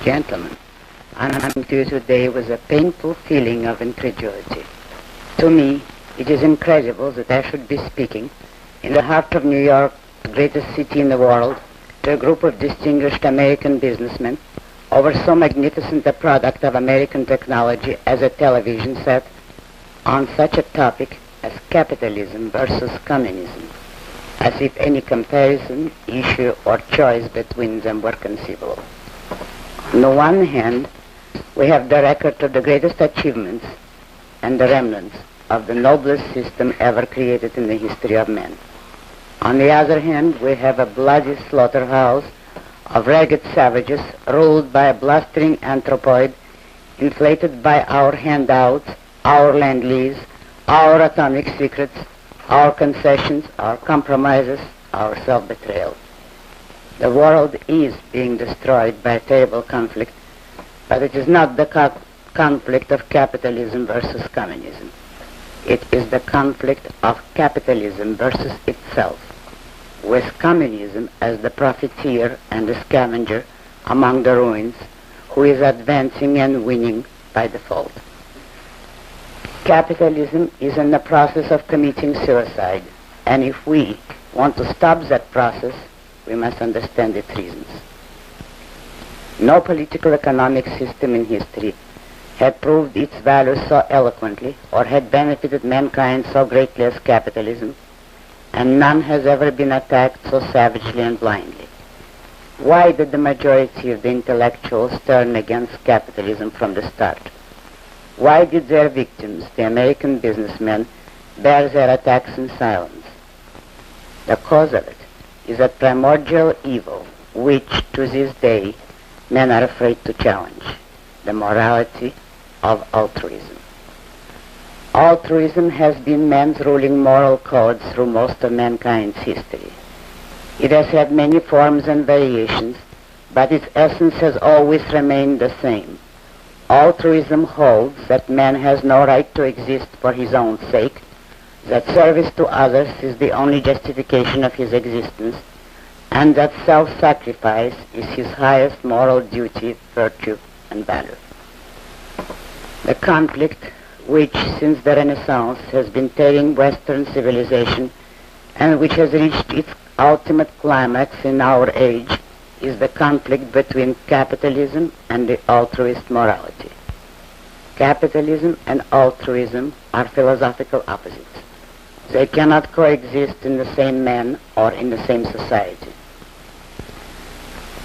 Gentlemen, I'm coming to you today with a painful feeling of incredulity. To me, it is incredible that I should be speaking in the heart of New York, the greatest city in the world, to a group of distinguished American businessmen over so magnificent a product of American technology as a television set on such a topic as capitalism versus communism, as if any comparison, issue, or choice between them were conceivable. On the one hand, we have the record of the greatest achievements and the remnants of the noblest system ever created in the history of man. On the other hand, we have a bloody slaughterhouse of ragged savages ruled by a blustering anthropoid, inflated by our handouts, our land lease, our atomic secrets, our concessions, our compromises, our self-betrayal. The world is being destroyed by a terrible conflict, but it is not the conflict of capitalism versus communism. It is the conflict of capitalism versus itself, with communism as the profiteer and the scavenger among the ruins, who is advancing and winning by default. Capitalism is in the process of committing suicide, and if we want to stop that process, we must understand its reasons. No political economic system in history had proved its value so eloquently or had benefited mankind so greatly as capitalism, and none has ever been attacked so savagely and blindly. Why did the majority of the intellectuals turn against capitalism from the start? Why did their victims, the American businessmen, bear their attacks in silence? The cause of it is that primordial evil which, to this day, men are afraid to challenge, the morality of altruism. Altruism has been man's ruling moral code through most of mankind's history. It has had many forms and variations, but its essence has always remained the same. Altruism holds that man has no right to exist for his own sake, that service to others is the only justification of his existence, and that self-sacrifice is his highest moral duty, virtue, and value. The conflict which, since the Renaissance, has been tearing Western civilization and which has reached its ultimate climax in our age, is the conflict between capitalism and the altruist morality. Capitalism and altruism are philosophical opposites. They cannot coexist in the same man or in the same society.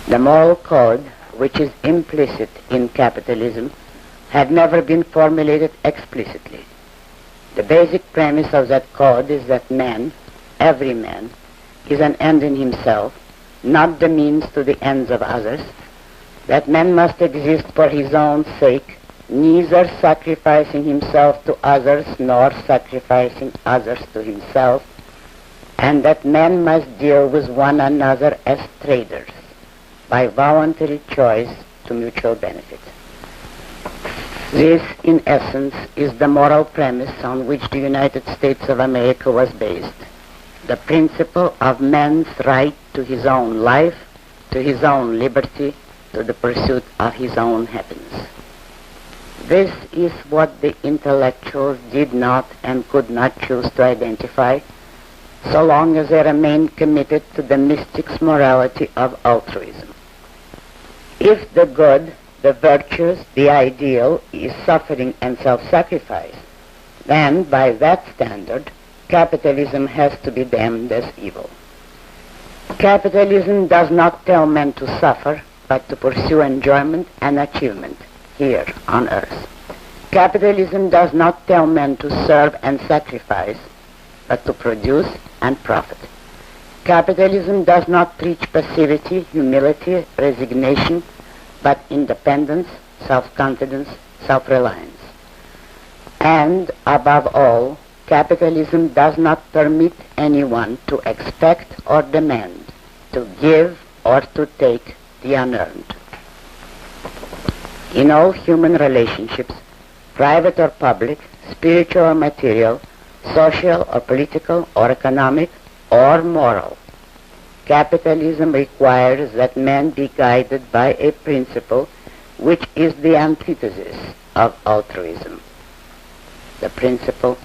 The moral code, which is implicit in capitalism, had never been formulated explicitly. The basic premise of that code is that man, every man, is an end in himself, not the means to the ends of others, that man must exist for his own sake, neither sacrificing himself to others nor sacrificing others to himself, and that men must deal with one another as traders, by voluntary choice to mutual benefit. This, in essence, is the moral premise on which the United States of America was based, the principle of man's right to his own life, to his own liberty, to the pursuit of his own happiness. This is what the intellectuals did not and could not choose to identify, so long as they remained committed to the mystic's morality of altruism. If the good, the virtuous, the ideal is suffering and self-sacrifice, then by that standard, capitalism has to be damned as evil. Capitalism does not tell men to suffer, but to pursue enjoyment and achievement here on earth. Capitalism does not tell men to serve and sacrifice, but to produce and profit. Capitalism does not preach passivity, humility, resignation, but independence, self-confidence, self-reliance. And above all, capitalism does not permit anyone to expect or demand, to give or to take the unearned. In all human relationships, private or public, spiritual or material, social or political or economic or moral, capitalism requires that man be guided by a principle which is the antithesis of altruism, the principle